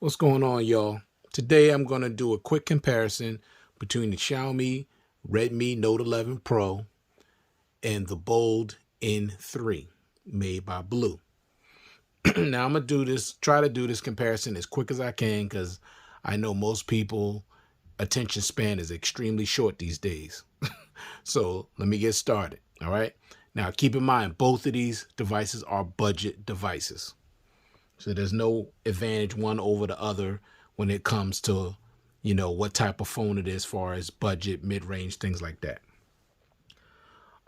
What's going on, y'all? Today I'm going to do a quick comparison between the Xiaomi Redmi Note 11 Pro and the Bold N3 made by Blue. Now I'm going to try to do this comparison as quick as I can because I know most people attention span is extremely short these days. So let me get started. All right. Now keep in mind, both of these devices are budget devices. So there's no advantage one over the other when it comes to, what type of phone it is as far as budget, mid-range, things like that.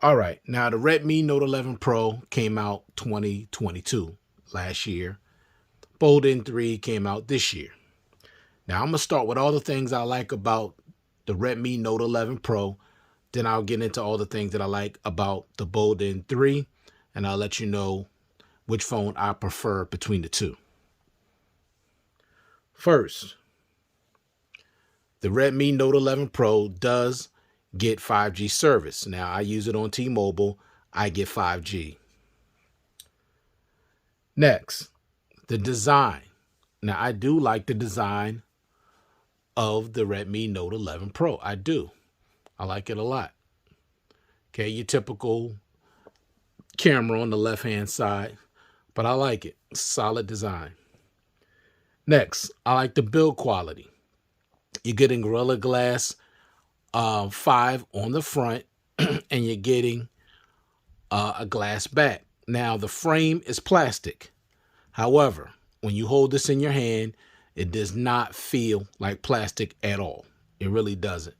All right. Now, the Redmi Note 11 Pro came out 2022, last year. Bold N3 came out this year. Now, I'm going to start with all the things I like about the Redmi Note 11 Pro. Then I'll get into all the things that I like about the Bold N3, and I'll let you know which phone I prefer between the two. First, the Redmi Note 11 Pro does get 5G service. Now, I use it on T-Mobile. I get 5G. Next, the design. Now, I do like the design of the Redmi Note 11 Pro. I do. I like it a lot. Okay, your typical camera on the left-hand side. But I like it. Solid design. Next, I like the build quality. You're getting Gorilla Glass 5 on the front, and you're getting a glass back. Now, the frame is plastic. However, when you hold this in your hand, it does not feel like plastic at all. It really doesn't.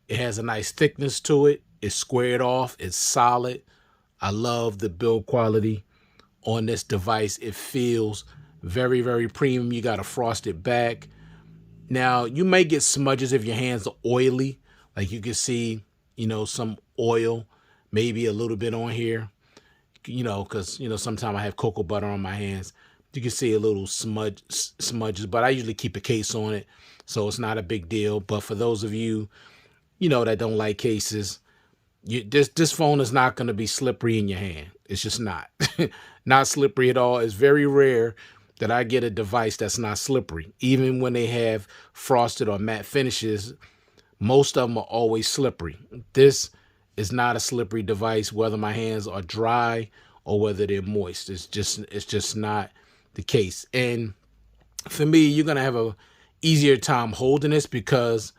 It has a nice thickness to it. It's squared off. It's solid. I love the build quality on this device. It feels very, very premium. You got a frosted back. Now, you may get smudges if your hands are oily. Like you can see, some oil, maybe a little bit on here, because, sometimes I have cocoa butter on my hands. You can see a little smudges, but I usually keep a case on it, so it's not a big deal. But for those of you, that don't like cases, this phone is not going to be slippery in your hand. It's just not. Not slippery at all. It's very rare that I get a device that's not slippery. Even when they have frosted or matte finishes, most of them are always slippery. This is not a slippery device, whether my hands are dry or whether they're moist. It's just not the case. And for me, you're going to have a easier time holding this because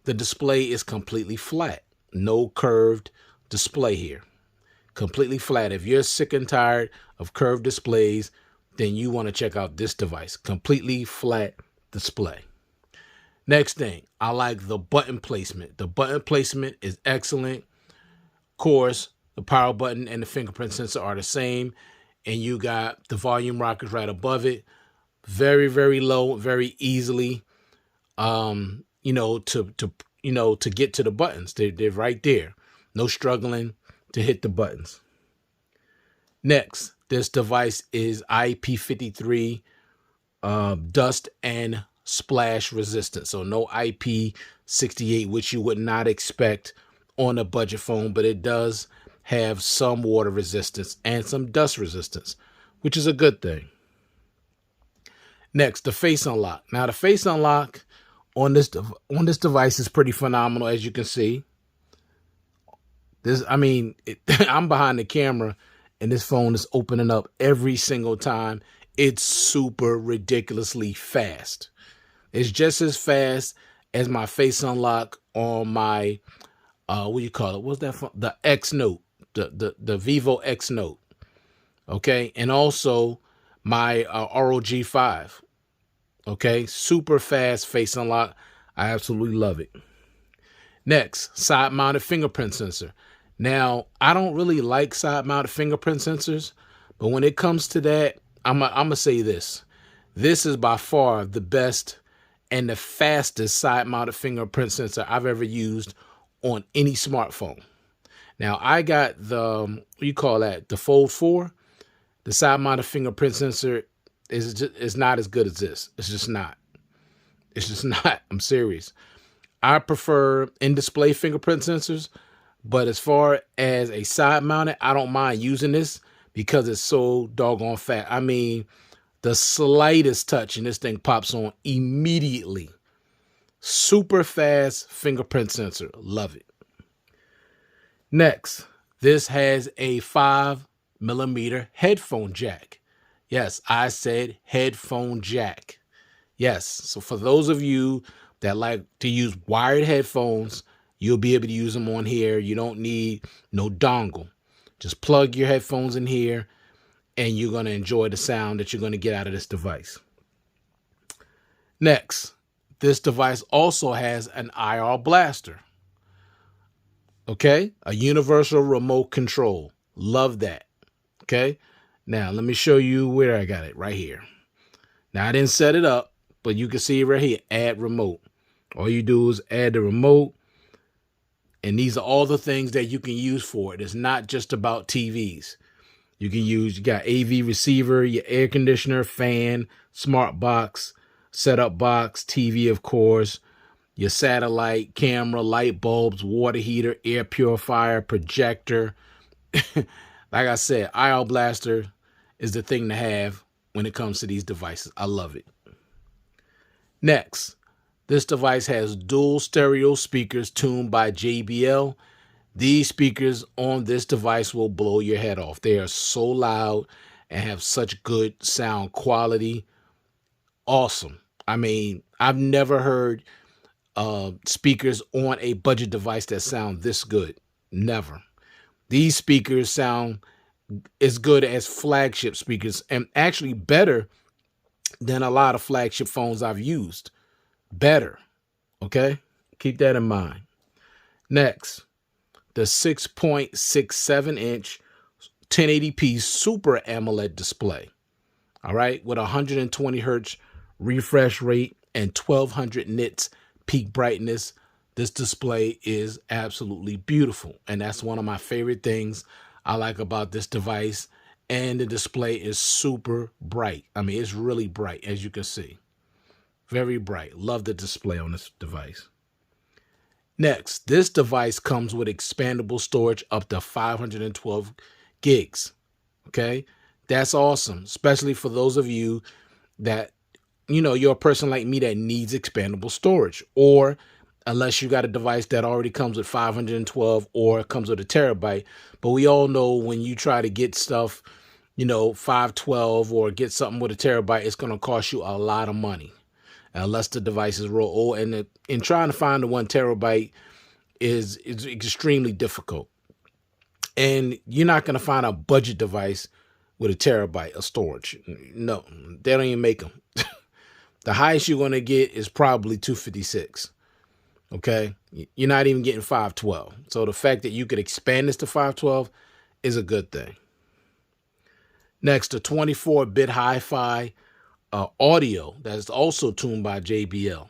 the display is completely flat. No curved display here. Completely flat. If you're sick and tired of curved displays, then you want to check out this device. Completely flat display. Next thing, I like the button placement. The button placement is excellent. Of course, the power button and the fingerprint sensor are the same. And you got the volume rockers right above it. Very, very low, very easily, to get to the buttons. They're right there. No struggling to hit the buttons. Next, this device is IP53 dust and splash resistant. So no IP68, which you would not expect on a budget phone, but it does have some water resistance and some dust resistance, which is a good thing. Next, the face unlock. Now, the face unlock on this device is pretty phenomenal, as you can see. I'm behind the camera, and this phone is opening up every single time. It's super ridiculously fast. It's just as fast as my face unlock on my, what do you call it? What's that phone? The X Note, the Vivo X Note. Okay. And also my ROG 5. Okay. Super fast face unlock. I absolutely love it. Next, side mounted fingerprint sensor. Now, I don't really like side-mounted fingerprint sensors, but when it comes to that, I'm going to say this. This is by far the best and the fastest side-mounted fingerprint sensor I've ever used on any smartphone. Now, I got the Fold 4. The side-mounted fingerprint sensor is not as good as this. It's just not. It's just not. I'm serious. I prefer in-display fingerprint sensors. But as far as a side mounted, I don't mind using this because it's so doggone fast. I mean, The slightest touch and this thing pops on immediately. Super fast fingerprint sensor. Love it. Next, this has a 5mm headphone jack. Yes, I said headphone jack. Yes, so for those of you that like to use wired headphones, you'll be able to use them on here. You don't need no dongle. Just plug your headphones in here and you're going to enjoy the sound that you're going to get out of this device. Next, this device also has an IR blaster. Okay, a universal remote control. Love that. Okay, now let me show you where I got it right here. Now I didn't set it up, but you can see it right here, add remote. All you do is add the remote, and these are all the things that you can use for it. It's not just about TVs. You got AV receiver, your air conditioner, fan, smart box, setup box, TV, of course, your satellite, camera, light bulbs, water heater, air purifier, projector. Like I said, IR blaster is the thing to have when it comes to these devices. I love it. Next, this device has dual stereo speakers tuned by JBL. These speakers on this device will blow your head off. They are so loud and have such good sound quality. Awesome. I mean, I've never heard speakers on a budget device that sound this good. Never. These speakers sound as good as flagship speakers and actually better than a lot of flagship phones I've used. Better. Okay? Keep that in mind. Next, the 6.67-inch 1080p Super AMOLED display. All right, with 120 hertz refresh rate and 1200 nits peak brightness. This display is absolutely beautiful, and that's one of my favorite things I like about this device. And the display is super bright. I mean, it's really bright, as you can see. Very bright. Love the display on this device. Next, this device comes with expandable storage up to 512 gigs. Okay, that's awesome, especially for those of you that, you know, you're a person like me that needs expandable storage, or unless you got a device that already comes with 512 or comes with a terabyte. But we all know when you try to get stuff, you know, 512 or get something with a terabyte, it's going to cost you a lot of money. Unless the device is real old, and in trying to find the 1 terabyte is extremely difficult. And you're not going to find a budget device with a terabyte of storage. No, they don't even make them. The highest you're going to get is probably 256. Okay, you're not even getting 512. So the fact that you could expand this to 512 is a good thing. Next, a 24-bit hi-fi audio that is also tuned by JBL.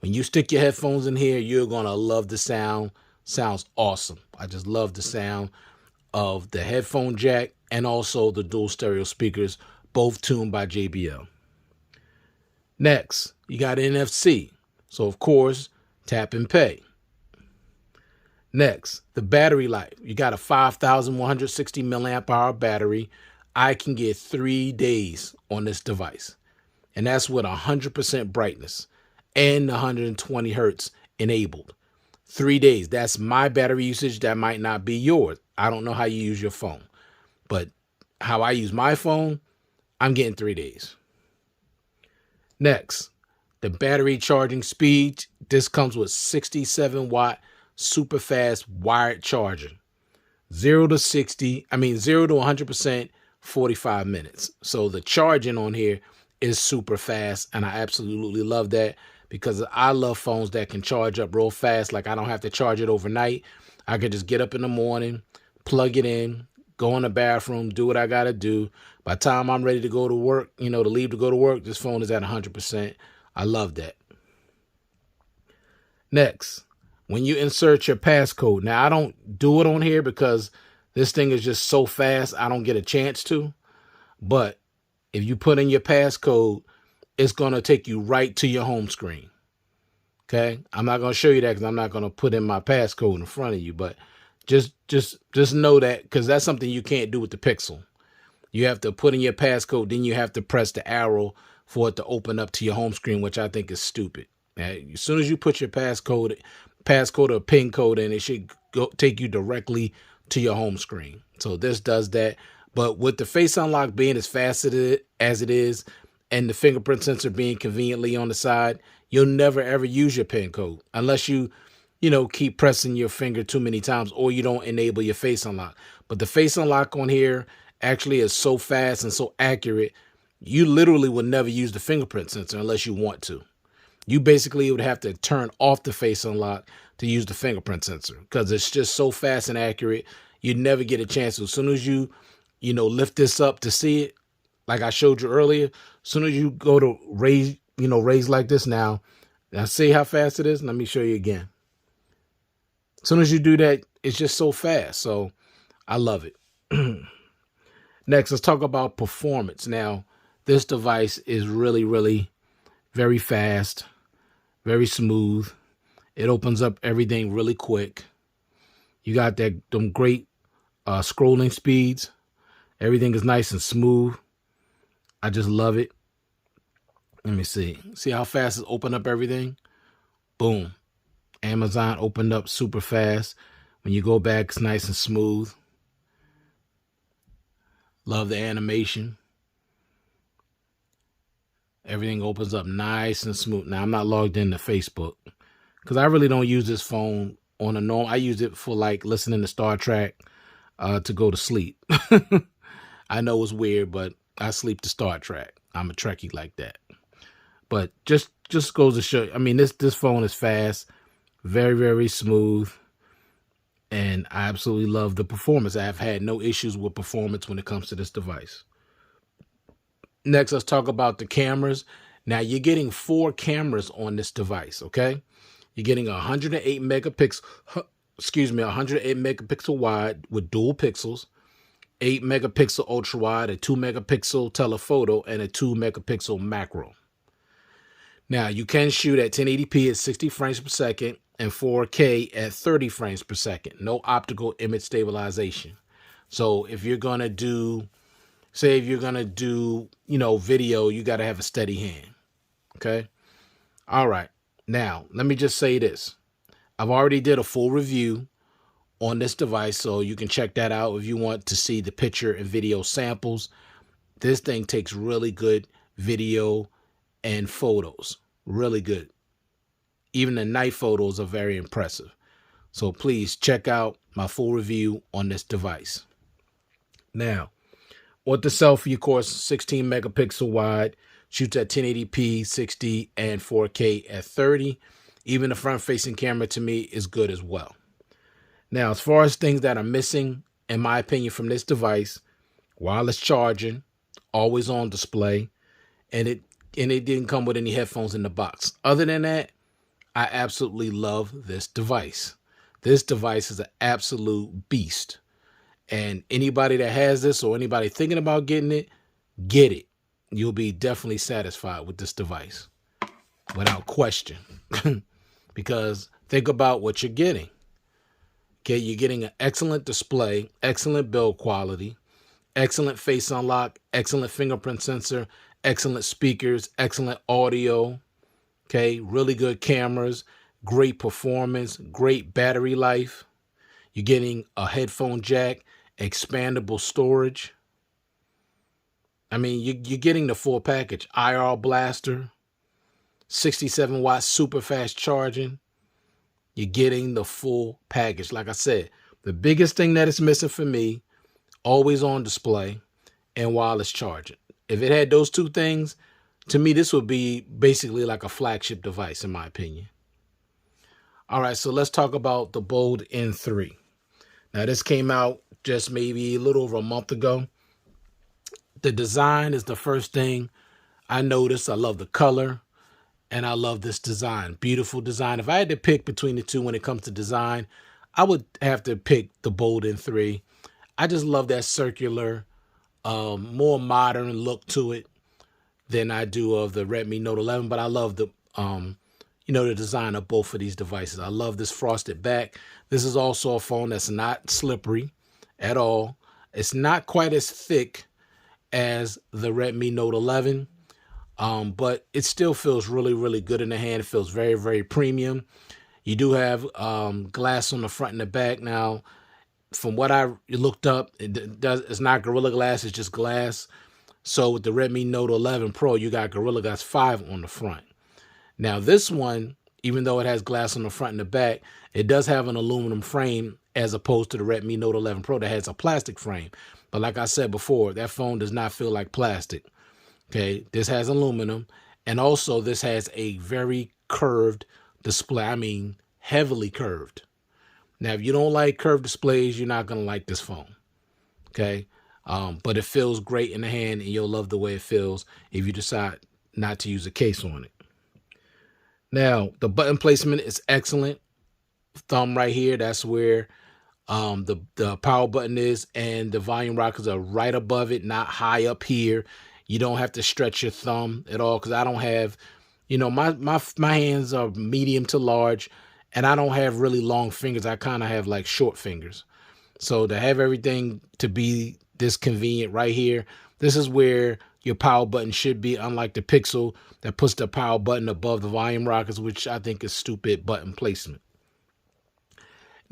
When you stick your headphones in here, you're going to love the sound. Sounds awesome. I just love the sound of the headphone jack and also the dual stereo speakers, both tuned by JBL. Next, you got NFC. So, of course, tap and pay. Next, the battery life. You got a 5,160 milliamp hour battery. I can get 3 days on this device. And that's with 100% brightness and 120 hertz enabled. 3 days. That's my battery usage. That might not be yours. I don't know how you use your phone. But how I use my phone, I'm getting 3 days. Next, the battery charging speed. This comes with 67 watt super fast wired charger. 0 to 100%, 45 minutes. So the charging on here is super fast, and I absolutely love that because I love phones that can charge up real fast. Like, I don't have to charge it overnight. I could just get up in the morning, plug it in, go in the bathroom, do what I got to do. By the time I'm ready to go to work, to leave to go to work, this phone is at 100%. I love that. Next, when you insert your passcode. Now, I don't do it on here because this thing is just so fast, I don't get a chance to. But if you put in your passcode, it's going to take you right to your home screen. Okay? I'm not going to show you that because I'm not going to put in my passcode in front of you. But just know that, because that's something you can't do with the Pixel. You have to put in your passcode, then you have to press the arrow for it to open up to your home screen, which I think is stupid. As soon as you put your passcode or PIN code in, it should take you directly to your home screen. So this does that. But with the face unlock being as fast as it is, and the fingerprint sensor being conveniently on the side, you'll never ever use your PIN code unless you keep pressing your finger too many times, or you don't enable your face unlock. But the face unlock on here actually is so fast and so accurate, you literally would never use the fingerprint sensor unless you want to. You basically would have to turn off the face unlock to use the fingerprint sensor because it's just so fast and accurate. You'd never get a chance to. As soon as you lift this up to see it, like I showed you earlier, as soon as you go to raise like this now see how fast it is? Let me show you again. As soon as you do that, it's just so fast. So I love it. Next, let's talk about performance. Now, this device is really, really very fast, very smooth. It opens up everything really quick. You got them great scrolling speeds. Everything is nice and smooth. I just love it. Let me see. See how fast it opened up everything? Boom. Amazon opened up super fast. When you go back, it's nice and smooth. Love the animation. Everything opens up nice and smooth. Now, I'm not logged into Facebook because I really don't use this phone on a normal. I use it for like listening to Star Trek to go to sleep. I know it's weird, but I sleep to Star Trek. I'm a Trekkie like that. But just goes to show, I mean, this phone is fast, very, very smooth, and I absolutely love the performance. I have had no issues with performance when it comes to this device. Next, let's talk about the cameras. Now, you're getting 4 cameras on this device, okay? You're getting 108 megapixel wide with dual pixels, 8 megapixel ultra wide, a 2 megapixel telephoto, and a 2 megapixel macro. Now, you can shoot at 1080p at 60 frames per second and 4K at 30 frames per second. No optical image stabilization. So if you're going to do, video, you got to have a steady hand. Okay. All right. Now, let me just say this. I've already did a full review on this device, so you can check that out if you want to see the picture and video samples. This thing takes really good video and photos. Really good. Even the night photos are very impressive. So please check out my full review on this device. Now, with the selfie, of course, 16 megapixel wide, shoots at 1080p, 60, and 4K at 30. Even the front-facing camera, to me, is good as well. Now, as far as things that are missing, in my opinion, from this device, wireless charging, always on display, and it didn't come with any headphones in the box. Other than that, I absolutely love this device. This device is an absolute beast. And anybody that has this or anybody thinking about getting it, get it. You'll be definitely satisfied with this device without question. Because think about what you're getting. Okay, you're getting an excellent display, excellent build quality, excellent face unlock, excellent fingerprint sensor, excellent speakers, excellent audio. Okay, really good cameras, great performance, great battery life. You're getting a headphone jack, expandable storage. I mean, you're getting the full package. IR blaster, 67 watt super fast charging. You're getting the full package. Like I said, the biggest thing that is missing for me, always on display and wireless charging. If it had those 2 things, to me, this would be basically like a flagship device, in my opinion. All right, so let's talk about the Bold N3. Now, this came out just maybe a little over a month ago. The design is the first thing I noticed. I love the color, and I love this design. Beautiful design. If I had to pick between the 2 when it comes to design, I would have to pick the Bold N3. I just love that circular, more modern look to it than I do of the Redmi Note 11, but I love the design of both of these devices. I love this frosted back. This is also a phone that's not slippery at all. It's not quite as thick as the Redmi Note 11, but it still feels really, really good in the hand. It feels very, very premium. You do have glass on the front and the back. Now, from what I looked up, it's not Gorilla Glass, it's just glass. So with the Redmi Note 11 Pro, you got Gorilla Glass 5 on the front. Now this one, even though it has glass on the front and the back, it does have an aluminum frame as opposed to the Redmi Note 11 Pro that has a plastic frame. But like I said before, that phone does not feel like plastic. Okay, this has aluminum, and also this has a very curved display. I mean, heavily curved. Now, if you don't like curved displays, you're not going to like this phone. Okay, but it feels great in the hand, and you'll love the way it feels if you decide not to use a case on it. Now, the button placement is excellent. Thumb right here, that's where the power button is, and the volume rockers are right above it, not high up here. You don't have to stretch your thumb at all, because I don't have, you know, my hands are medium to large, and I don't have really long fingers. I kind of have like short fingers. So to have everything to be this convenient right here, this is where your power button should be, unlike the Pixel that puts the power button above the volume rockers, which I think is stupid button placement.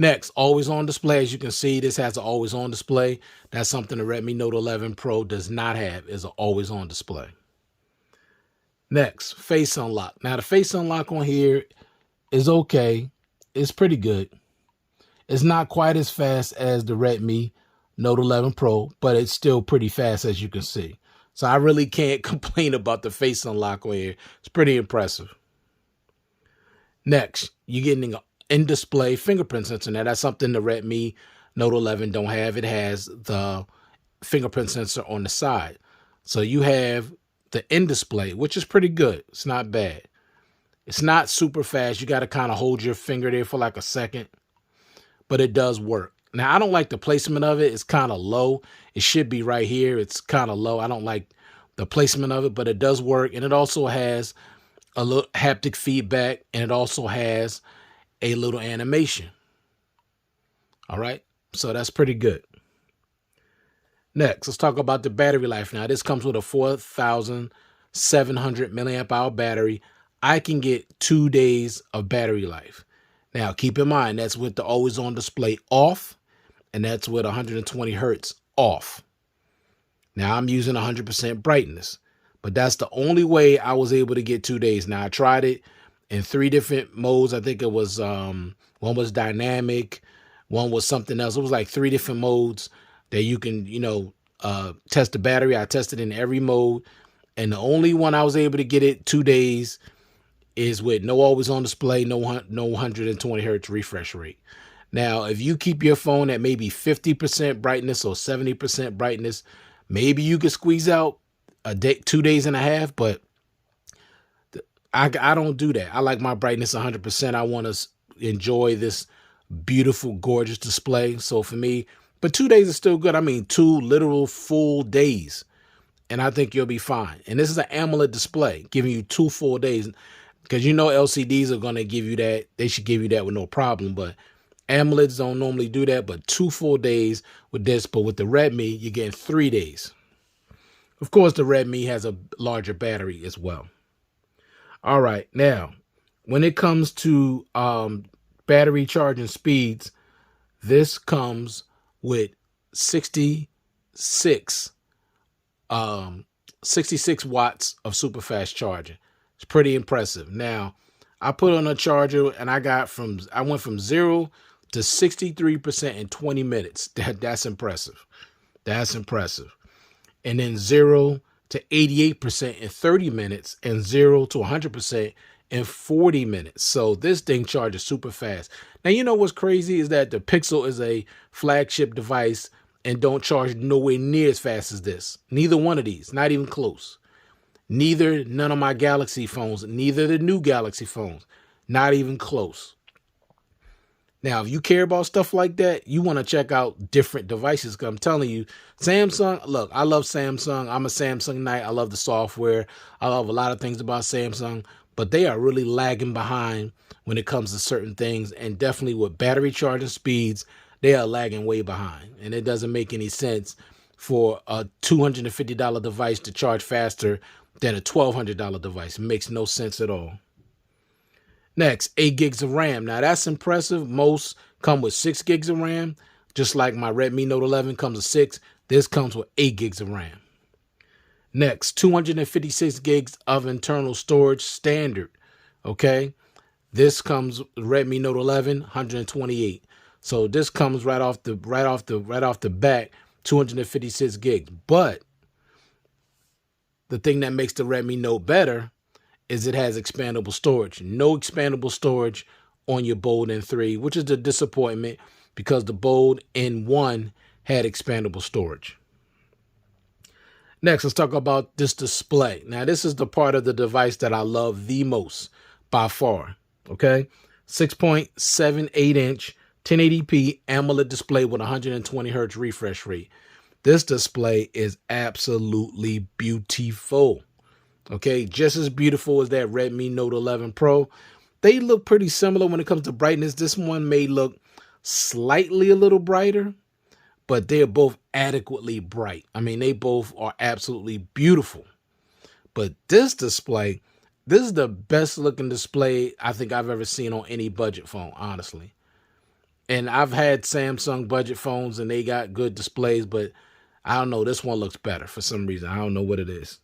Next, always on display. As you can see, this has an always on display. That's something the Redmi Note 11 Pro does not have, is an always on display. Next, face unlock. Now the face unlock on here is okay. It's pretty good. It's not quite as fast as the Redmi Note 11 Pro, but it's still pretty fast, as you can see. So I really can't complain about the face unlock on here. It's pretty impressive. Next, you're getting an in-display fingerprint sensor. Now that's something the Redmi Note 11 don't have. It has the fingerprint sensor on the side. So you have the in-display, which is pretty good. It's not bad. It's not super fast. You got to kind of hold your finger there for like a second, but it does work. Now, I don't like the placement of it. It's kind of low. It should be right here. It's kind of low. I don't like the placement of it, but it does work. And it also has a little haptic feedback, and it also has a little animation. All right. So that's pretty good. Next, let's talk about the battery life. Now, this comes with a 4,700 milliamp hour battery. I can get 2 days of battery life. Now, keep in mind, that's with the always on display off, and that's with 120 hertz off. Now, I'm using 100% brightness, but that's the only way I was able to get 2 days. Now, I tried it in 3 different modes. I think it was, one was dynamic, one was something else. It was like 3 different modes that you can, test the battery. I tested in every mode, and the only one I was able to get it 2 days is with no always on display, no 120 hertz refresh rate. Now, if you keep your phone at maybe 50% brightness or 70% brightness, maybe you could squeeze out a day, 2 days and a half, but I don't do that. I like my brightness 100%. I want to enjoy this beautiful, gorgeous display. So for me, but 2 days is still good. I mean, 2 literal full days, and I think you'll be fine. And this is an AMOLED display giving you 2 full days, because you know LCDs are going to give you that. They should give you that with no problem, but AMOLEDs don't normally do that. But 2 full days with this, but with the Redmi, you're getting 3 days. Of course, the Redmi has a larger battery as well. All right, now, when it comes to battery charging speeds, this comes with 66 watts of super fast charging. It's pretty impressive. Now, I put on a charger and I went from 0 to 63% in 20 minutes. That's impressive. That's impressive. And then 0 to 88% in 30 minutes, and 0 to 100% in 40 minutes. So this thing charges super fast. Now, you know what's crazy is that the Pixel is a flagship device and don't charge nowhere near as fast as this. Neither one of these, not even close. None of my Galaxy phones, neither the new Galaxy phones, not even close. Now, if you care about stuff like that, you want to check out different devices. Because I'm telling you, Samsung, look, I love Samsung. I'm a Samsung Knight. I love the software. I love a lot of things about Samsung, but they are really lagging behind when it comes to certain things. And definitely with battery charging speeds, they are lagging way behind. And it doesn't make any sense for a $250 device to charge faster than a $1,200 device. It makes no sense at all. Next, 8 gigs of RAM. Now that's impressive. Most come with 6 gigs of RAM. Just like my Redmi Note 11 comes with 6, this comes with 8 gigs of RAM. Next, 256 gigs of internal storage standard. Okay, this comes Redmi Note 11, 128. So this comes right off the bat, 256 gigs. But the thing that makes the Redmi Note better is it has expandable storage. No expandable storage on your Bold N3, which is the disappointment because the Bold N1 had expandable storage. Next, let's talk about this display. Now, this is the part of the device that I love the most by far, okay? 6.78-inch 1080p AMOLED display with 120 hertz refresh rate. This display is absolutely beautiful. Okay, just as beautiful as that Redmi Note 11 Pro. They look pretty similar when it comes to brightness. This one may look slightly a little brighter, but they're both adequately bright. I mean, they both are absolutely beautiful. But this display, this is the best looking display I think I've ever seen on any budget phone, honestly. And I've had Samsung budget phones and they got good displays, but I don't know, this one looks better for some reason. I don't know what it is.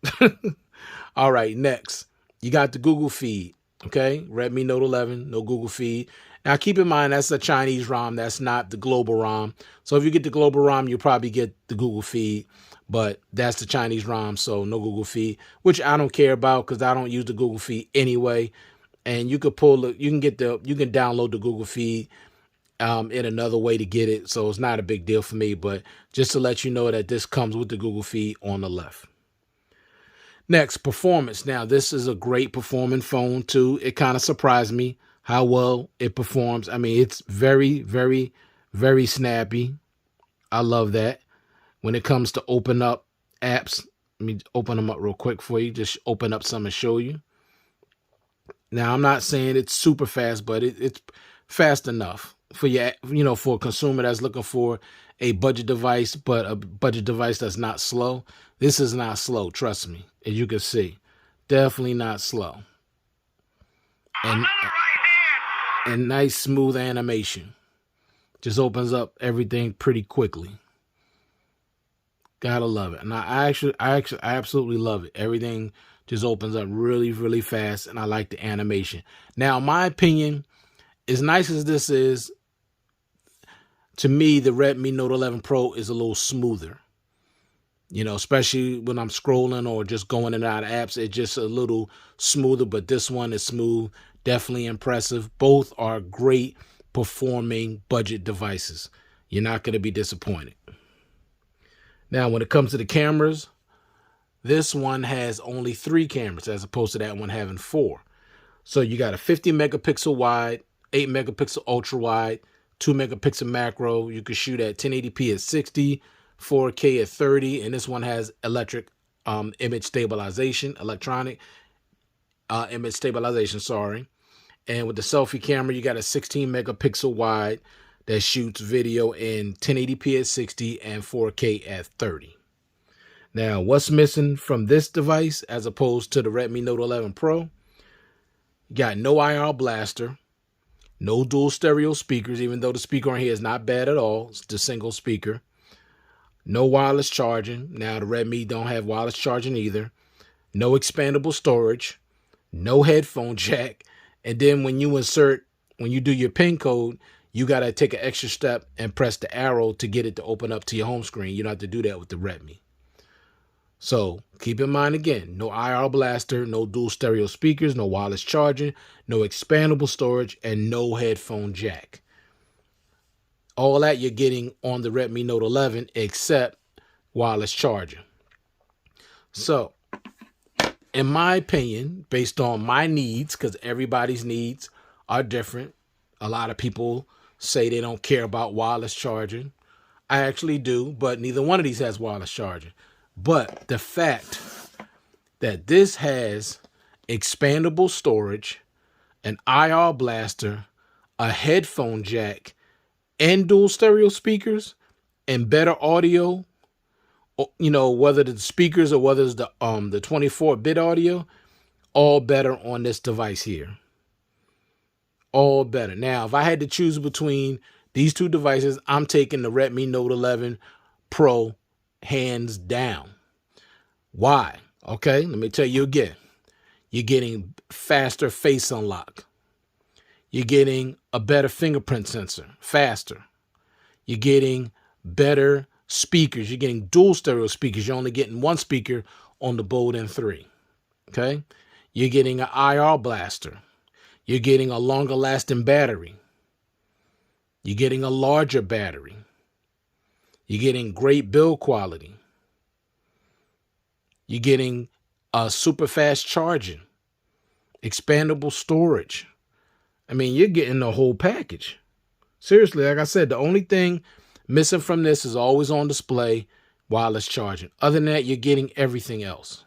All right, next, you got the Google feed, okay? Redmi Note 11, no Google feed. Now, keep in mind, that's a Chinese ROM. That's not the global ROM. So if you get the global ROM, you'll probably get the Google feed, but that's the Chinese ROM, so no Google feed, which I don't care about because I don't use the Google feed anyway. And you could you can download the Google feed in another way to get it. So it's not a big deal for me, but just to let you know that this comes with the Google feed on the left. Next, performance. Now, this is a great performing phone too. It kind of surprised me how well it performs. I mean, it's very, very, very snappy. I love that. When it comes to open up apps, let me open them up real quick for you. Just open up some and show you. Now, I'm not saying it's super fast, but it's fast enough for for a consumer that's looking for a budget device, but a budget device that's not slow. This is not slow, trust me. As you can see, definitely not slow. And nice smooth animation. Just opens up everything pretty quickly. Gotta love it. And I absolutely love it. Everything just opens up really, really fast, and I like the animation. Now, my opinion, as nice as this is, to me, the Redmi Note 11 Pro is a little smoother. Especially when I'm scrolling or just going in and out of apps, it's just a little smoother, but this one is smooth, definitely impressive. Both are great performing budget devices. You're not going to be disappointed. Now, when it comes to the cameras, this one has only 3 cameras as opposed to that one having 4. So you got a 50 megapixel wide, 8 megapixel ultra wide, 2 megapixel macro. You can shoot at 1080p at 60, 4K at 30, and this one has electronic image stabilization. Sorry. And with the selfie camera, you got a 16 megapixel wide that shoots video in 1080p at 60 and 4K at 30. Now, what's missing from this device as opposed to the Redmi Note 11 Pro? You got no IR blaster, no dual stereo speakers, even though the speaker on here is not bad at all. It's the single speaker. No wireless charging. Now, the Redmi don't have wireless charging either. No expandable storage. No headphone jack. And then when you do your PIN code, you got to take an extra step and press the arrow to get it to open up to your home screen. You don't have to do that with the Redmi. So keep in mind again, no IR blaster, no dual stereo speakers, no wireless charging, no expandable storage, and no headphone jack. All that you're getting on the Redmi Note 11 except wireless charging. So, in my opinion, based on my needs, because everybody's needs are different. A lot of people say they don't care about wireless charging. I actually do, but neither one of these has wireless charging. But the fact that this has expandable storage, an IR blaster, a headphone jack, and dual stereo speakers, and better audio You know, whether the speakers or whether it's the 24-bit audio, all better on this device here. All better. Now, if I had to choose between these two devices, I'm taking the Redmi Note 11 Pro hands down. Why? Okay, let me tell you again. You're getting faster face unlock. You're getting a better fingerprint sensor, faster. You're getting better speakers. You're getting dual stereo speakers. You're only getting one speaker on the Bold N3. Okay? You're getting an IR blaster. You're getting a longer lasting battery. You're getting a larger battery. You're getting great build quality. You're getting a super fast charging, expandable storage. I mean, you're getting the whole package. Seriously, like I said, the only thing missing from this is always on display wireless charging. Other than that, you're getting everything else.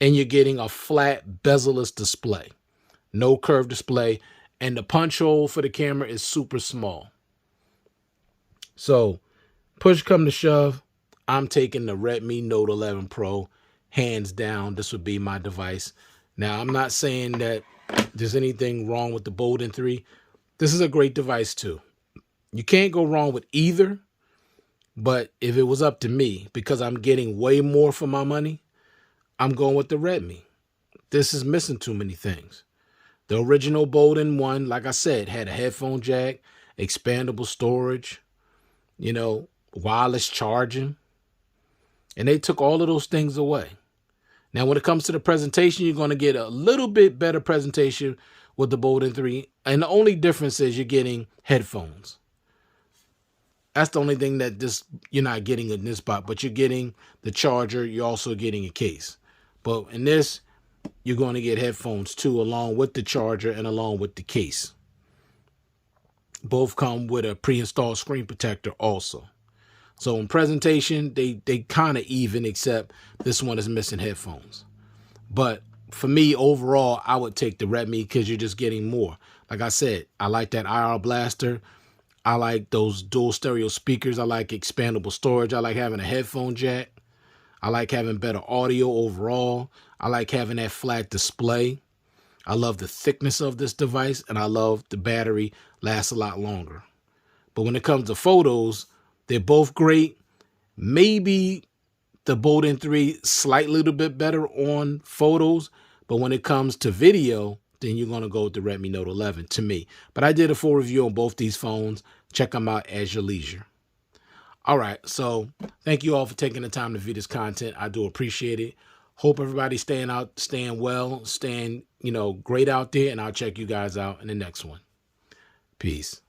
And you're getting a flat bezel-less display. No curved display. And the punch hole for the camera is super small. So, push come to shove, I'm taking the Redmi Note 11 Pro. Hands down, this would be my device. Now, I'm not saying that there's anything wrong with the Bold N3. This is a great device too. You can't go wrong with either. But if it was up to me, because I'm getting way more for my money, I'm going with the Redmi. This is missing too many things. The original Bold N1, like I said, had a headphone jack, expandable storage, you know, wireless charging. And they took all of those things away. Now, when it comes to the presentation, you're going to get a little bit better presentation with the Bold N3. And the only difference is you're getting headphones. That's the only thing that you're not getting in this spot. But you're getting the charger. You're also getting a case. But in this, you're going to get headphones too, along with the charger and along with the case. Both come with a pre-installed screen protector also. So in presentation, they kind of even, except this one is missing headphones. But for me, overall, I would take the Redmi because you're just getting more. Like I said, I like that IR blaster. I like those dual stereo speakers. I like expandable storage. I like having a headphone jack. I like having better audio overall. I like having that flat display. I love the thickness of this device, and I love the battery lasts a lot longer. But when it comes to photos, they're both great. Maybe the Bold N3 slightly little bit better on photos, but when it comes to video, then you're going to go with the Redmi Note 11 to me. But I did a full review on both these phones. Check them out at your leisure. All right, so thank you all for taking the time to view this content. I do appreciate it. Hope everybody's staying well, staying, great out there, and I'll check you guys out in the next one. Peace.